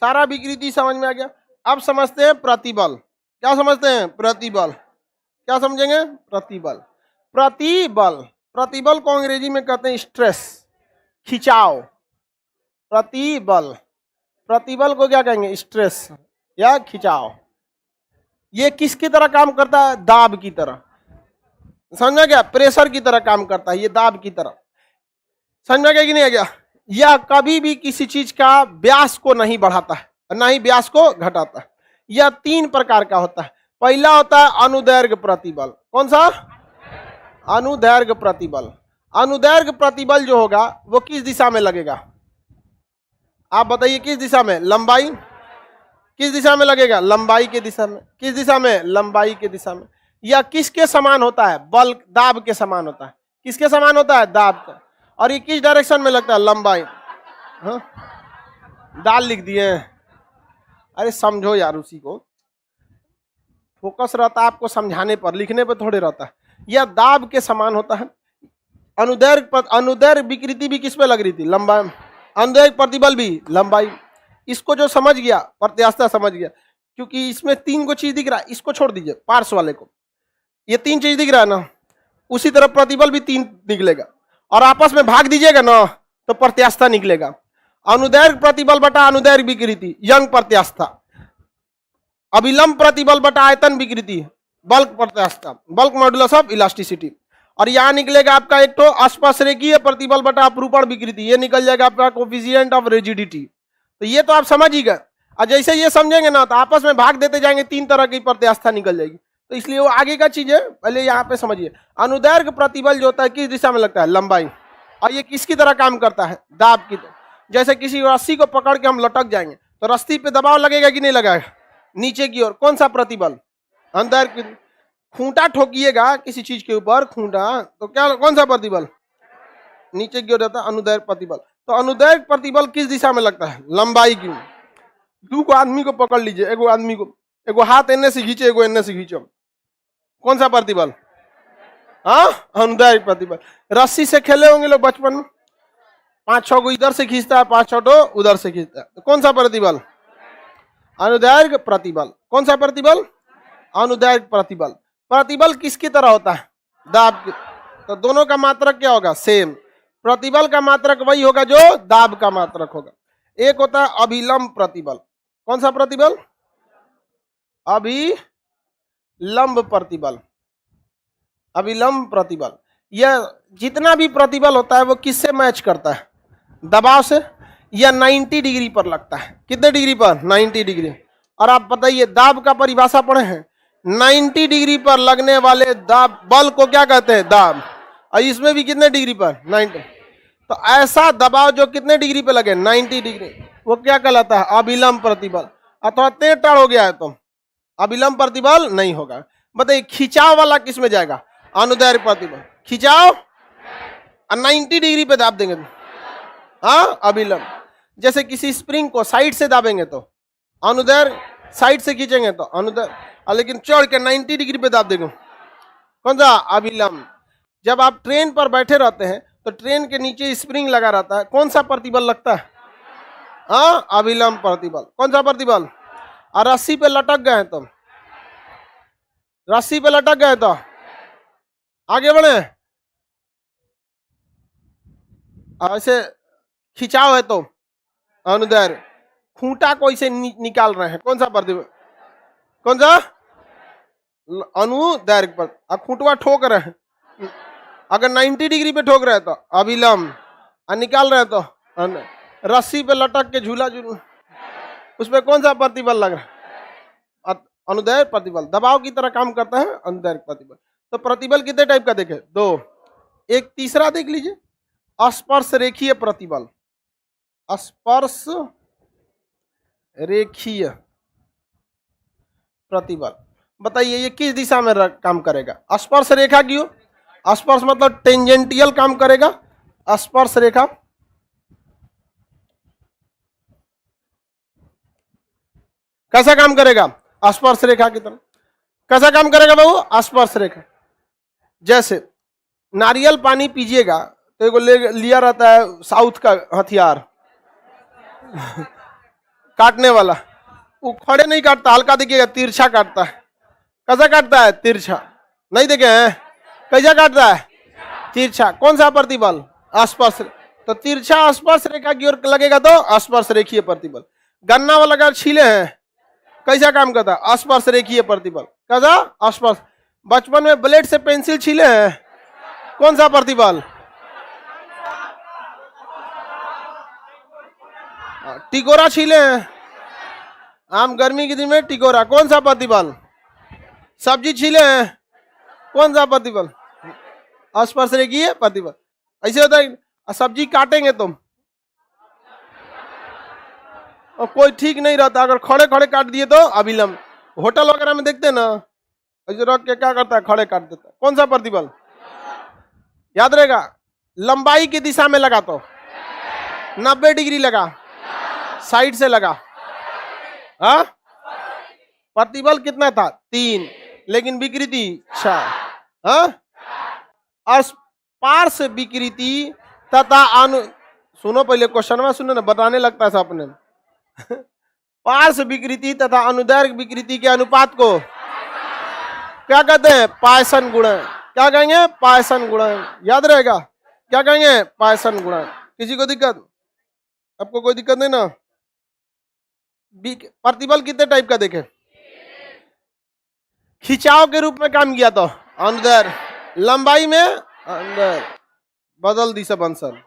सारा विकृति समझ में आ गया। अब समझते हैं प्रतिबल। क्या समझते हैं? प्रतिबल। क्या समझेंगे? प्रतिबल। प्रतिबल, प्रतिबल को अंग्रेजी में कहते हैं स्ट्रेस, खिंचाव। प्रतिबल, प्रतिबल को क्या कहेंगे? स्ट्रेस या खिंचाव। ये किसकी तरह काम करता है? दाब की तरह। समझ गया? प्रेशर की तरह काम करता है ये, दाब की तरह। समझ गया कि नहीं आ गया? यह कभी भी किसी चीज का व्यास को नहीं बढ़ाता है, ना ही व्यास को घटाता है। यह 3 प्रकार का होता है। पहला होता है अनुदैर्घ्य प्रतिबल। कौन सा? अनुदैर्घ्य प्रतिबल। अनुदैर्घ्य प्रतिबल जो होगा वो किस दिशा में लगेगा? आप बताइए किस दिशा में? लंबाई। किस दिशा में लगेगा? लंबाई के दिशा में। किस दिशा में? लंबाई के दिशा में। यह किसके समान होता है? बल, दाब के समान होता है। किसके समान होता है? दाब का। और ये किस डायरेक्शन में लगता है? लंबाई। हाँ? दाल लिख दिए। अरे समझो यार, उसी को फोकस रहता है आपको समझाने पर, लिखने पर थोड़े रहता है। यह दाब के समान होता है। अनुदैर्घ्य विकृति भी किस पे लग रही थी? लंबाई। अनुदैर्घ्य प्रतिबल भी लंबाई। इसको जो समझ गया, प्रत्यास्थता समझ गया, क्योंकि इसमें 3 को चीज दिख रहा है। इसको छोड़ दीजिए, पार्श्व वाले को। ये 3 चीज दिख रहा है ना, उसी तरह प्रतिबल भी 3 निकलेगा, और आपस में भाग दीजिएगा ना तो प्रत्यास्थता निकलेगा। अनुदैर्घ्य प्रतिबल बटा अनुदैर्घ्य विकृति, यंग प्रत्यास्थता। अभिलंब प्रतिबल बटा आयतन विकृति, बल्क प्रत्यास्थता, बल्क मॉडुलस ऑफ इलास्टिसिटी। और यहां निकलेगा आपका एक तो अस्पर्शरेखीय प्रतिबल बटा अपरूपण विकृति, ये निकल जाएगा आपका कोफिशिएंट ऑफ रिजिडिटी। तो ये तो आप समझ ही गए। और जैसे ये समझेंगे ना तो आपस में भाग देते जाएंगे, 3 तरह की प्रत्यास्थता निकल जाएगी। तो इसलिए वो आगे का चीज है, पहले यहाँ पे समझिए। अनुदैर्घ्य प्रतिबल जो होता है किस दिशा में लगता है? लंबाई। और ये किसकी तरह काम करता है? दाब की तरह। जैसे किसी रस्सी को पकड़ के हम लटक जाएंगे तो रस्सी पे दबाव लगेगा कि नहीं लगेगा? नीचे की ओर। कौन सा प्रतिबल? अनुदैर्घ्य। खूंटा ठोकिएगा किसी चीज के ऊपर, खूंटा, तो क्या, कौन सा प्रतिबल? नीचे की ओर जाता है, अनुदैर्घ्य प्रतिबल। तो अनुदैर्घ्य प्रतिबल किस दिशा में लगता है? लंबाई की। 2 को आदमी को पकड़ लीजिए, एगो आदमी को, एगो हाथ एने से खींचे, एगो एने से खींचो, कौन सा प्रतिबल? हाँ, अनुदैर्घ्य प्रतिबल। रस्सी से खेले होंगे लोग बचपन में, 5-6 को इधर से खींचता है, 5-6 तो उधर से खींचता है, तो कौन सा प्रतिबल? अनुदैर्घ्य प्रतिबल। कौन सा प्रतिबल? अनुदैर्घ्य प्रतिबल। प्रतिबल किसकी तरह होता है? दाब की। तो दोनों का मात्रक क्या होगा? सेम। प्रतिबल का मात्रक वही होगा जो दाब का मात्रक होगा। एक होता है अभिलंब प्रतिबल। कौन सा प्रतिबल? अभिलंब प्रतिबल। अभिलंब प्रतिबल, यह जितना भी प्रतिबल होता है वो किससे मैच करता है? दबाव से। यह 90 डिग्री पर लगता है। कितने डिग्री पर? 90 डिग्री। और आप बताइए दाब का परिभाषा पढ़े हैं? 90 डिग्री पर लगने वाले दाब बल को क्या कहते हैं? दाब। और इसमें भी कितने डिग्री पर? 90। तो ऐसा दबाव जो कितने डिग्री पे लगे? 90 डिग्री, वो क्या कहलाता है? अभिलंब प्रतिबल। अथवा टेढ़ हो गया है तो अभिलंब प्रतिबल नहीं होगा। बताइए खिंचाव वाला किस में जाएगा? अनुदैर्घ्य प्रतिबल। खिंचाव और 90 डिग्री पे दाब देंगे तो हाँ अभिलंब। जैसे किसी स्प्रिंग को साइड से दाबेंगे तो अनुदैर्घ्य, साइड से खींचेंगे तो अनुदैर्घ्य, और लेकिन चढ़ के 90 डिग्री पे दाब देंगे कौन सा? अभिलंब। जब आप ट्रेन पर बैठे रहते हैं तो ट्रेन के नीचे स्प्रिंग लगा रहता है, कौन सा प्रतिबल लगता है? हाँ अभिलंब प्रतिबल। कौन सा प्रतिबल? और रस्सी पे लटक गए तो, रस्सी पे लटक गए तो आगे बढ़े, ऐसे खिंचाव है तो अनुदैर्घ्य। खूंटा को इसे निकाल रहे हैं, कौन सा प्रतिबल? कौन सा? अनुदैर्घ्य पर। अब खूंटवा ठोक रहे हैं, अगर 90 डिग्री पे ठोक रहे हैं तो अभिलंब, और निकाल रहे हैं तो रस्सी पे लटक के झूला झूल, उसमें कौन सा प्रतिबल लग रहा है? अनुदैर्घ्य प्रतिबल। दबाव की तरह काम करता है अनुदैर्घ्य प्रतिबल। तो प्रतिबल कितने टाइप का देखे? दो। एक तीसरा देख लीजिए, स्पर्श रेखीय प्रतिबल। स्पर्श रेखीय प्रतिबल, बताइए ये किस दिशा में काम करेगा? स्पर्श रेखा क्यों? स्पर्श मतलब टेंजेंटियल काम करेगा। स्पर्श रेखा कैसा काम करेगा? स्पर्श रेखा की तरह। कैसा काम करेगा बाबू? स्पर्श रेखा। जैसे नारियल पानी पीजिएगा तो एगो लिया रहता है साउथ का हथियार काटने वाला, वो खड़े नहीं काटता, हल्का देखिएगा तिरछा काटता है। कैसा काटता है? तिरछा। नहीं देखे हैं? कैसा काटता है? तिरछा। कौन सा प्रतिबल? स्पर्श। तो तिरछा स्पर्श रेखा की ओर लगेगा तो स्पर्श रेखीय प्रतिबल। गन्ना वाला अगर छीले हैं कैसा काम करता है? स्पर्श रेखीय प्रतिबल। कैसा? स्पर्श। बचपन में ब्लेड से पेंसिल छीले हैं, कौन सा प्रतिबल? टिकोरा छीले हैं, आम गर्मी के दिन में टिकोरा, कौन सा प्रतिबल? सब्जी छीले हैं, कौन सा प्रतिबल? स्पर्श रेखीय प्रतिबल। ऐसे होता है सब्जी काटेंगे तुम और कोई ठीक नहीं रहता, अगर खड़े खड़े काट दिए तो अभिलंब। होटल वगैरह में देखते हैं ना, ऐसे रख के क्या करता है? खड़े काट देता है, कौन सा प्रतिबल? याद रहेगा। लंबाई की दिशा में लगा तो 90 डिग्री लगा, साइड से लगा, हाँ प्रतिबल कितना था? 3, लेकिन विकृति 6। हाँ स्पर्श विकृति तथा सुनो पहले क्वेश्चन में, सुनो ना, बताने लगता है अपने पार्श्व विकृति तथा अनुदैर्घ्य विकृति के अनुपात को क्या कहते हैं? पायसन गुणन। क्या कहेंगे? पायसन गुणन। याद रहेगा, क्या कहेंगे? पायसन गुणन। किसी को दिक्कत? आपको कोई दिक्कत नहीं ना? प्रतिबल कितने टाइप का देखे? खिंचाव के रूप में काम किया तो अनुदैर्घ्य, लंबाई में अंदर, बदल दी सब आंसर।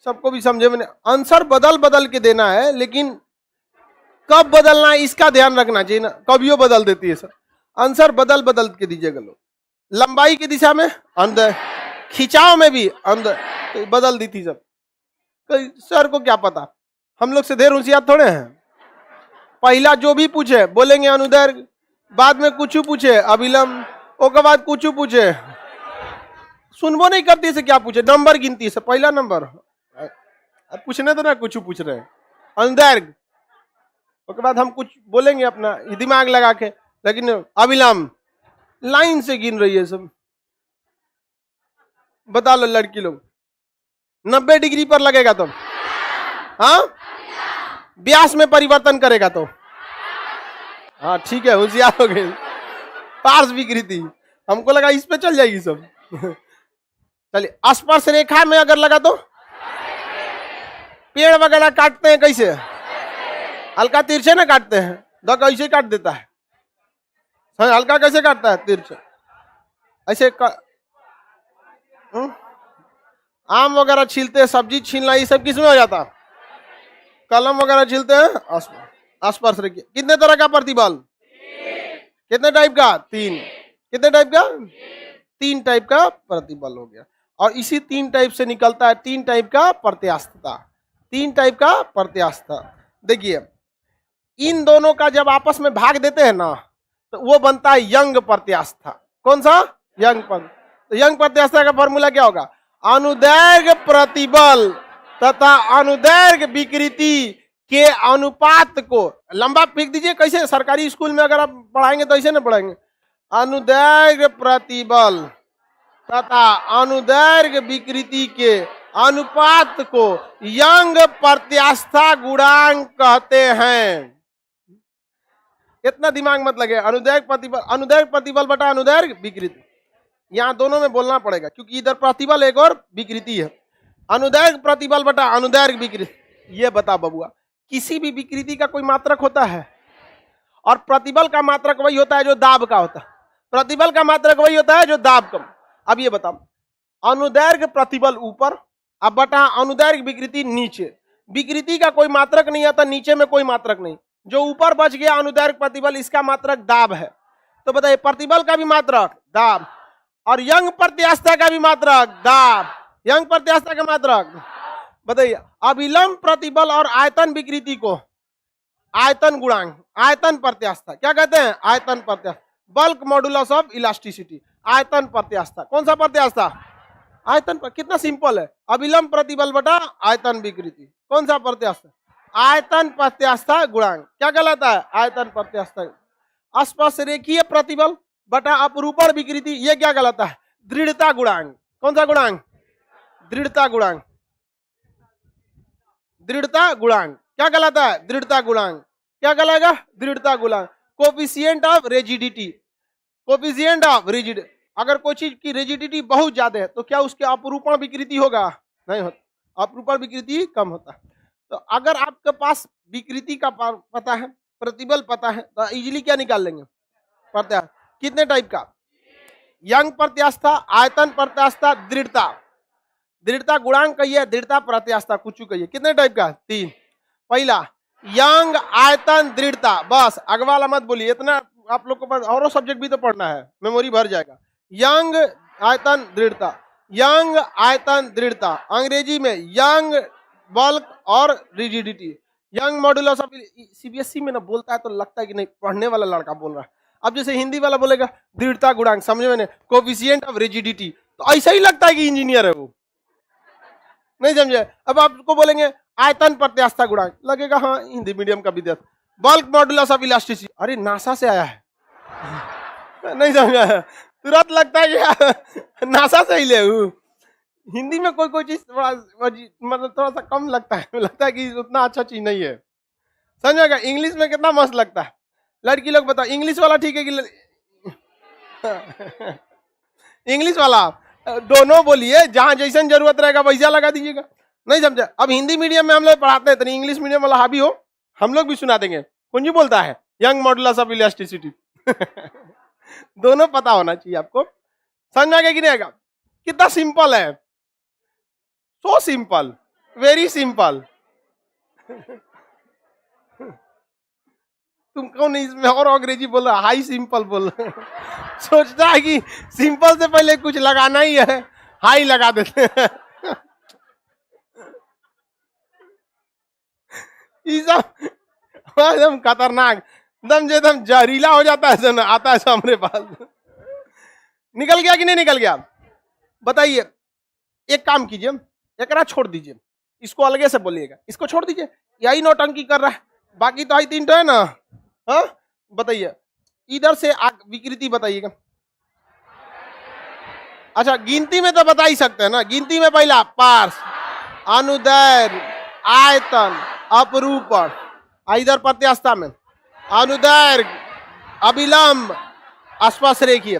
सबको भी समझे मैंने? आंसर बदल बदल के देना है, लेकिन कब बदलना है इसका ध्यान रखना चाहिए ना, कभियो बदल देती है सर। आंसर बदल बदल के दीजिएगा लोग। लंबाई की दिशा में अंदर, खिंचाव में भी अंदर, तो बदल दी थी सब। सर को क्या पता, हम लोग से देर होशियार थोड़े हैं। पहला जो भी पूछे बोलेंगे अनुदैर्घ्य, बाद में कुछ पूछे अभिलंब, उसके बाद कुछ पूछे, सुनबो नहीं करती से क्या पूछे? नंबर गिनती से पहला नंबर पूछने तो ना, कुछ पूछ रहे हैं अनुदैर्घ्य, उसके बाद हम कुछ बोलेंगे अपना दिमाग लगा के, लेकिन अभिलंब लाइन से गिन रही है सब। बता लो लड़की लोग, 90 डिग्री पर लगेगा तो, हाँ व्यास में परिवर्तन करेगा तो, हाँ ठीक है, होशियार हो गए। पार्श्व विकृति, हमको लगा इस पे चल जाएगी सब। चलिए स्पर्श रेखा में अगर लगा तो, पेड़ वगैरह काटते हैं कैसे? हल्का तिरछे ना काटते हैं, दो कैसे काट देता है, हल्का कैसे काटता है? तिरछे ऐसे आम वगैरह छीलते हैं, सब्जी छीलना, ये सब किसमें हो जाता? कलम वगैरह छीलते हैं, स्पर्श रेखा। कितने तरह का प्रतिबल? कितने टाइप का? 3। कितने टाइप का? 3 टाइप का प्रतिबल हो गया। और इसी 3 टाइप से निकलता है 3 टाइप का प्रत्यास्थता। 3 टाइप का प्रत्यास्थता। देखिए इन दोनों का जब आपस में भाग देते हैं ना, तो वो बनता है यंग प्रत्यास्था। कौन सा? यंग पंथ। तो यंग प्रत्यास्थता का फॉर्मूला क्या होगा? अनुदैर्घ्य प्रतिबल तथा अनुदैर्घ्य विकृति के अनुपात को, लंबा फेंक दीजिए, कैसे सरकारी स्कूल में अगर आप पढ़ाएंगे तो ऐसे ना पढ़ाएंगे, अनुदैर्घ्य प्रतिबल तथा अनुदैर्घ्य विकृति के अनुपात को यंग प्रत्यास्थता गुणांक कहते हैं। इतना दिमाग मत लगे, अनुदैर्घ्य प्रतिबल बटा अनुदैर्घ्य विकृति, यहाँ दोनों में बोलना पड़ेगा क्योंकि इधर प्रतिबल एक और विकृति है। अनुदैर्घ्य प्रतिबल बटा अनुदैर्घ्य विकृति। ये बता बबुआ, किसी भी विकृति का कोई मात्रक होता है और प्रतिबल का मात्रक वही होता है जो दाब का होता है, प्रतिबल का मात्रक वही होता है जो दाब कम। अब ये बताओ, अनुदैर्घ्य प्रतिबल ऊपर अब बटा अनुदैर्घ्य विकृति नीचे। विकृति का कोई मात्रक नहीं आता, नीचे में कोई मात्रक नहीं, जो ऊपर बच गया अनुदैर्घ्य प्रतिबल, इसका मात्रक दाब है। तो बताइए, प्रतिबल का भी मात्रक दाब और यंग प्रत्यास्थता का भी मात्रक दाब, यंग प्रत्यास्थता का मात्रक। बताइए, अभिलंब प्रतिबल और आयतन विकृति को आयतन गुणांक, आयतन प्रत्यास्थता क्या कहते हैं? आयतन प्रत्यास्थता, बल्क मॉडुलस ऑफ इलास्टिसिटी, आयतन प्रत्यास्थता। कौन सा प्रत्यास्थता? आयतन। कितना सिंपल है, अभिलंब प्रतिबल बटा आयतन विकृति, कौन सा प्रत्यास्थता? आयतन प्रत्यास्थता गुणांक। क्या कहलाता है? आयतन प्रत्यास्थता। स्पर्श रेखीय प्रतिबल बटा अपरूपण विकृति, ये क्या कहलाता है? दृढ़ता गुणांक। कौन सा गुणांक? दृढ़ता गुणांक। दृढ़ता गुणांक क्या कहलाता है? दृढ़ता गुणांक। क्या कहलाएगा? दृढ़ता गुणांक। Coefficient of rigidity, coefficient of rigid, अगर कोई चीज की रिजिडिटी बहुत ज्यादा है तो क्या उसके अपरूपण विकृति होगा? नहीं होता, अपरूपण विकृति कम होता है। तो अगर आपके पास विकृति का पता है, प्रतिबल पता है, तो इजीली क्या निकाल लेंगे? प्रत्यास्थ। कितने टाइप का? यंग प्रत्यास्थता, आयतन प्रत्यास्थता, दृढ़ता। दृढ़ता गुणांक कहिए, दृढ़ता प्रत्यास्थता कुछ कहिए। कितने टाइप का? 3। पहला यंग, आयतन, दृढ़ता, बस अगवा वाला मत बोलिए, इतना आप लोग को पास और सब्जेक्ट भी तो पढ़ना है, मेमोरी भर जाएगा। यंग, आयतन, दृढ़ता, यंग, आयतन, दृढ़ता, अंग्रेजी में यंग, बल्क और rigidity, young modulus of. CBSE में ना बोलता है तो लगता है कि नहीं पढ़ने वाला लड़का बोल रहा है। अब जैसे हिंदी वाला बोलेगा दृढ़ता गुणांक, समझे मैंने, कोफिशिएंट ऑफ रिजिडिटी, तो ऐसा ही लगता है कि इंजीनियर है वो, नहीं समझे। अब आपको बोलेंगे आयतन प्रत्यास्थता गुणांक, लगेगा हाँ हिंदी मीडियम का विद्यार्थी। बल्क मॉडुलस ऑफ इलास्टिसिटी, अरे नासा से आया है, नहीं समझा, तुरंत लगता है कि नासा से ही ले। हिंदी में कोई कोई चीज मतलब थोड़ा सा कम लगता है कि उतना अच्छा चीज नहीं है, समझेगा। इंग्लिश में कितना मस्त लगता है। लड़की लोग बताओ, इंग्लिश वाला ठीक है कि इंग्लिश वाला? दोनों बोलिए, जहां जैसन जरूरत रहेगा वैसा लगा दीजिएगा, नहीं समझा। अब हिंदी मीडियम में हम लोग पढ़ाते हैं, तो इंग्लिश मीडियम वाला हावी हो, हम लोग भी सुना देंगे। कौन जी बोलता है? Young modulus of elasticity. दोनों पता होना चाहिए आपको, समझ में आ गया कि नहीं आएगा? कितना सिंपल है, सो सिंपल, वेरी सिंपल। तुम कौन इसमें और अंग्रेजी बोल रहा, हाई सिंपल बोल रहा। सोचता है कि सिंपल से पहले कुछ लगाना ही है, हाई लगा देते हैं। ये सब एकदम खतरनाक, एकदम जहरीला हो जाता है सर, आता है हमारे पास। निकल गया कि नहीं निकल गया? बताइए, एक काम कीजिए, एकरा छोड़ दीजिए, इसको अलगे से बोलिएगा, इसको छोड़ दीजिए, यही नौटंकी कर रहा है, बाकी तो 3 है ना। हाँ बताइए, इधर से विकृति बताइएगा। अच्छा, गिनती में तो बता ही सकते हैं ना। गिनती में पहला पार्श्व, अनुदैर्घ्य, आयतन, अपरूपण, इधर प्रत्यास्थता में अनुदैर्घ्य, अभिलंब, स्पर्श रेखीय,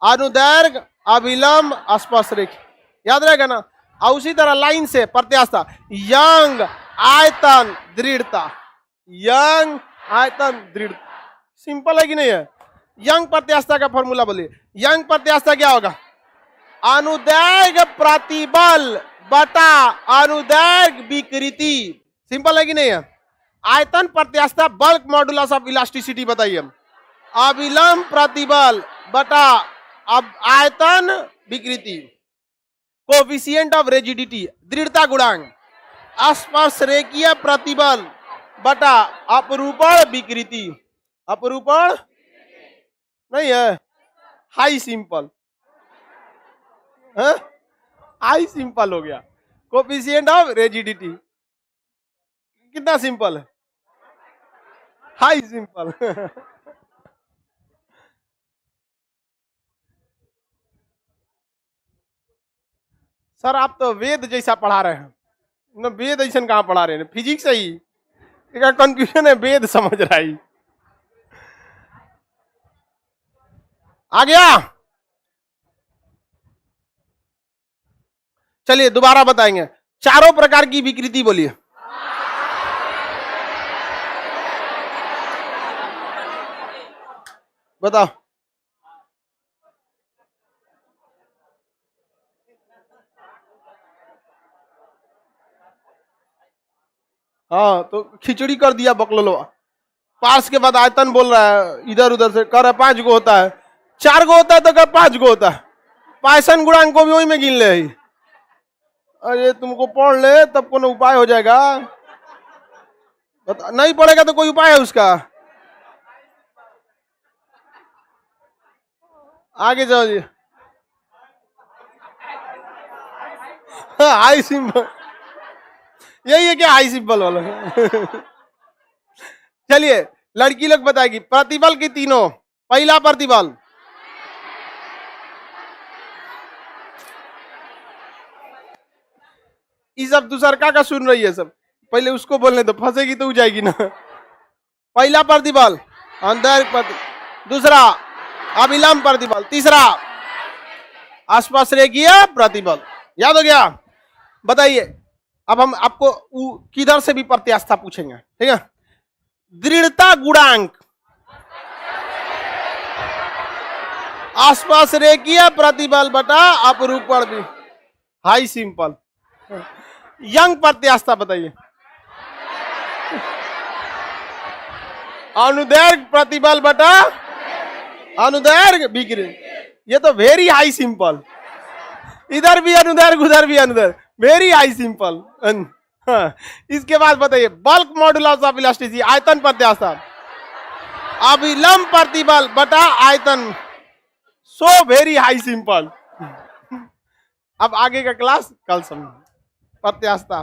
अनुदैर्घ्य, अभिलंब, स्पर्श रेखीय, याद रहेगा ना। और उसी तरह लाइन से प्रत्यास्थता, यंग, आयतन, दृढ़ता, यंग, आयतन, दृढ़ता। सिंपल है कि नहीं है? यंग प्रत्यास्थता का फॉर्मूला बोलिए। यंग प्रत्यास्थता क्या होगा? अनुदैर्घ्य प्रतिबल बटा अनुदैर्घ्य विकृति। सिंपल है कि नहीं है? आयतन प्रत्यास्थता, बल्क मॉडुलस ऑफ इलास्टिसिटी बताइए। अभिलंब प्रतिबल बटा अब आयतन विकृति, कोफिशिएंट ऑफ रिजिडिटी, दृढ़ता गुणांक, स्पर्श रेखीय प्रतिबल बटा अपरूपण विकृति। अपरूपण नहीं है, हाई सिंपल। आई सिंपल हो गया। कोफिशिएंट ऑफ रिजिडिटी कितना सिंपल है, हाई सिंपल। सर आप तो वेद जैसा पढ़ा रहे हैं न, वेद ऐसा कहाँ पढ़ा रहे हैं, फिजिक्स है ही कंफ्यूजन है, वेद समझ रहा है। आ गया। चलिए दोबारा बताएंगे, चारों प्रकार की विकृति बोलिए। बताओ। हाँ तो खिचड़ी कर दिया बकलोलवा। पार्स के बाद आयतन बोल रहा है, इधर उधर से कर रहा है 5 गो होता है, 4 गो होता है तो कर 5 गो होता है, पाइसन गुणांक को भी वही में गिन ले। अरे तुमको पढ़ ले तब कोनो उपाय हो जाएगा, नहीं पढ़ेगा तो कोई उपाय है उसका। आगे जाओ जी। हाँ, हाई सिंपल यही है क्या, हाई सिंपल वाला। चलिए लड़की लोग बताएगी प्रतिबल की तीनों। पहला प्रतिबल, ये सब दूसर का सुन रही है सब, पहले उसको बोलने तो फंसेगी तो जाएगी ना। पहला प्रतिबल अंदर दूसरा अविलंब प्रतिबल, तीसरा आसपास रेखीय प्रतिबल। याद हो गया। बताइए अब हम आपको किधर से भी प्रत्यास्था पूछेंगे, ठीक है। दृढ़ता गुणांक आसपास रेखीय प्रतिबल बटा अपरूपण भी, हाई सिंपल। यंग प्रत्यास्था बताइए, अनुदैर्घ्य प्रतिबल बटा अनुदैर्घ्य विकृति, ये तो वेरी हाई सिंपल। इधर भी अनुदैर्घ्य उधर भी अनुदैर्घ्य, वेरी हाई सिंपल। हाँ। इसके बाद बताइए बल्क मॉडुलस ऑफ इलास्टिसिटी, आयतन प्रत्यास्था, अविलंब प्रतिबल बटा आयतन, सो वेरी हाई सिंपल। अब आगे का क्लास कल समझ प्रत्यास्था।